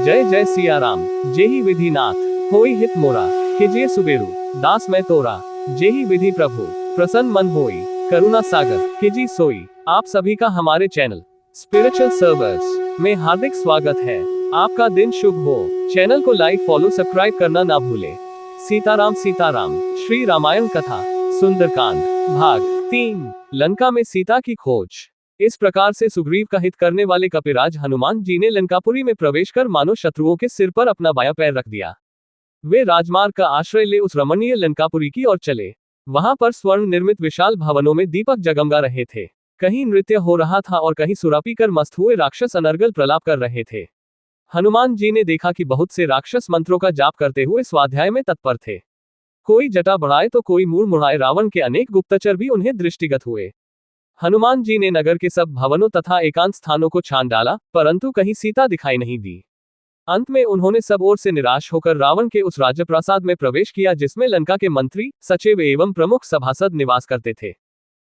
जय जय सिया राम। जेहि विधि नाथ होई हित मोरा, कीजिए सुबेरु दास मैं तोरा। जेहि विधि प्रभु प्रसन्न मन होई, करुणा सागर कीजिए सोई। आप सभी का हमारे चैनल स्पिरिचुअल सर्वर्स में हार्दिक स्वागत है। आपका दिन शुभ हो। चैनल को लाइक फॉलो सब्सक्राइब करना ना भूले। सीताराम सीताराम। श्री रामायण कथा सुंदरकांड भाग 3। लंका में सीता की खोज। इस प्रकार से सुग्रीव का हित करने वाले कपिराज हनुमान जी ने लंकापुरी में प्रवेश कर मानो शत्रुओं के सिर पर अपना बायां पैर रख दिया। वे राजमार्ग का आश्रय ले उस रमणीय लंकापुरी की ओर चले। वहां पर स्वर्ण निर्मित विशाल भवनों में दीपक जगमगा रहे थे। कहीं नृत्य हो रहा था और कहीं सुरा पीकर मस्त हुए राक्षस अनर्गल प्रलाप कर रहे थे। हनुमान जी ने देखा कि बहुत से राक्षस मंत्रों का जाप करते हुए स्वाध्याय में तत्पर थे। कोई जटा बढ़ाए तो कोई मुड़ मुड़ाए। रावण के अनेक गुप्तचर भी उन्हें दृष्टिगत हुए। हनुमान जी ने नगर के सब भवनों तथा एकांत स्थानों को छान डाला, परंतु कहीं सीता दिखाई नहीं दी। अंत में उन्होंने सब ओर से निराश होकर रावण के उस राजप्रासाद में प्रवेश किया जिसमें लंका के मंत्री, सचिव एवं प्रमुख सभासद निवास करते थे।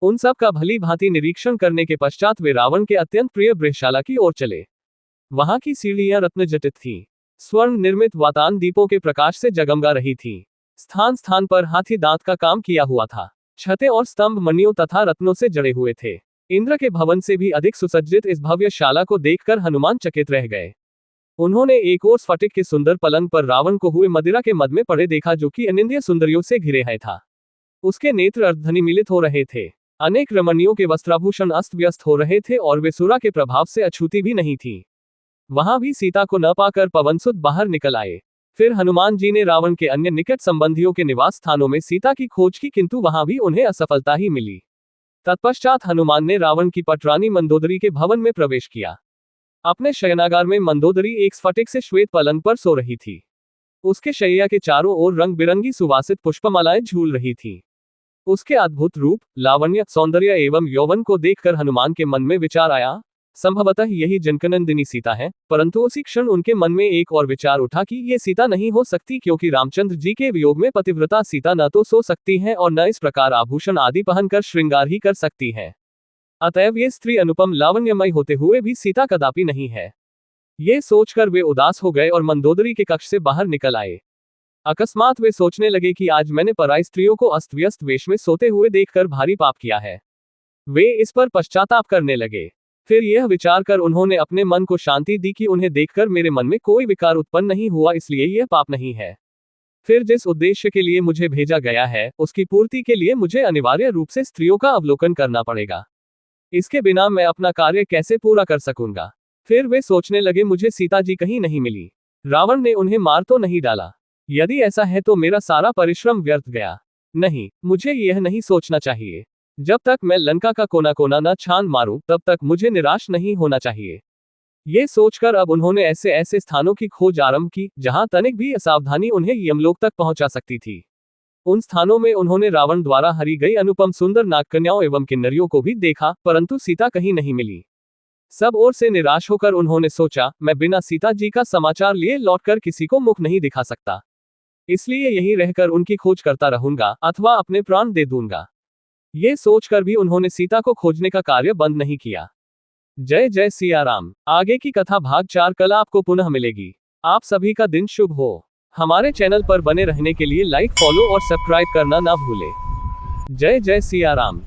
उन सब का भली भांति निरीक्षण करने के पश्चात वे रावण के अत्यंत प्रिय गृहशाला की ओर चले। वहां की सीढ़ियां रत्न जटित थीं। स्वर्ण निर्मित वातान दीपों के प्रकाश से जगमगा रही थी। स्थान स्थान पर हाथी दांत का काम किया हुआ था। छतें और स्तंभ मणियों तथा रत्नों से जड़े हुए थे। इंद्र के भवन से भी अधिक सुसज्जित इस भव्य शाला को देखकर हनुमान चकित रह गए। उन्होंने एक और स्फटिक के सुंदर पलंग पर रावण को हुए मदिरा के मद में पड़े देखा, जो कि अनिंद्य सुंदरियों से घिरे है था। उसके नेत्र अर्धधनी मिलित हो रहे थे। अनेक रमणियों के वस्त्राभूषण अस्त व्यस्त हो रहे थे और वे सुरा के प्रभाव से अछूती भी नहीं थी। वहां भी सीता को न पाकर पवनसुत बाहर निकल आए। फिर हनुमान जी ने रावण के अन्य निकट संबंधियों के निवास स्थानों में सीता की खोज की, किंतु वहां भी उन्हें असफलता ही मिली। तत्पश्चात हनुमान ने रावण की पटरानी मंदोदरी के भवन में प्रवेश किया। अपने शयनागार में मंदोदरी एक स्फटिक से श्वेत पलंग पर सो रही थी। उसके शैया के चारों ओर रंग बिरंगी सुवासित पुष्पमालाएं झूल रही थी। उसके अद्भुत रूप, लावण्य, सौंदर्य एवं यौवन को देखकर हनुमान के मन में विचार आया, संभवतः यही जनकनंदिनी सीता है। परंतु उसी क्षण उनके मन में एक और विचार उठा कि ये सीता नहीं हो सकती, क्योंकि रामचंद्र जी के वियोग में पतिव्रता सीता न तो सो सकती है और न इस प्रकार आभूषण आदि पहनकर श्रृंगार ही कर सकती है। अतएव ये स्त्री अनुपम लावण्यमय होते हुए भी सीता कदापि नहीं है। ये सोचकर वे उदास हो गए और मंदोदरी के कक्ष से बाहर निकल आए। अकस्मात वे सोचने लगे कि आज मैंने पराई स्त्रियों को अस्त व्यस्त वेश में सोते हुए देखकर भारी पाप किया है। वे इस पर पश्चाताप करने लगे। फिर यह विचार कर उन्होंने अपने मन को शांति दी कि उन्हें देखकर मेरे मन में कोई विकार उत्पन्न नहीं हुआ, इसलिए यह पाप नहीं है। फिर जिस उद्देश्य के लिए मुझे भेजा गया है, उसकी पूर्ति के लिए मुझे अनिवार्य रूप से स्त्रियों का अवलोकन करना पड़ेगा। इसके बिना मैं अपना कार्य कैसे पूरा कर सकूंगा। फिर वे सोचने लगे, मुझे सीता जी कहीं नहीं मिली। रावण ने उन्हें मार तो नहीं डाला। यदि ऐसा है तो मेरा सारा परिश्रम व्यर्थ गया। नहीं, मुझे यह नहीं सोचना चाहिए। जब तक मैं लंका का कोना कोना न छान मारूं, तब तक मुझे निराश नहीं होना चाहिए। ये सोचकर अब उन्होंने ऐसे ऐसे स्थानों की खोज आरंभ की, जहां तनिक भी असावधानी उन्हें यमलोक तक पहुंचा सकती थी। उन स्थानों में उन्होंने रावण द्वारा हरी गई अनुपम सुंदर नागकन्याओं एवं किन्नरियों को भी देखा, परंतु सीता कहीं नहीं मिली। सब ओर से निराश होकर उन्होंने सोचा, मैं बिना सीता जी का समाचार लिए लौटकर किसी को मुख नहीं दिखा सकता। इसलिए यहीं रहकर उनकी खोज करता रहूंगा अथवा अपने प्राण दे दूंगा। ये सोचकर भी उन्होंने सीता को खोजने का कार्य बंद नहीं किया। जय जय सिया राम। आगे की कथा भाग 4 कल आपको पुनः मिलेगी। आप सभी का दिन शुभ हो। हमारे चैनल पर बने रहने के लिए लाइक फॉलो और सब्सक्राइब करना ना भूले। जय जय सिया राम।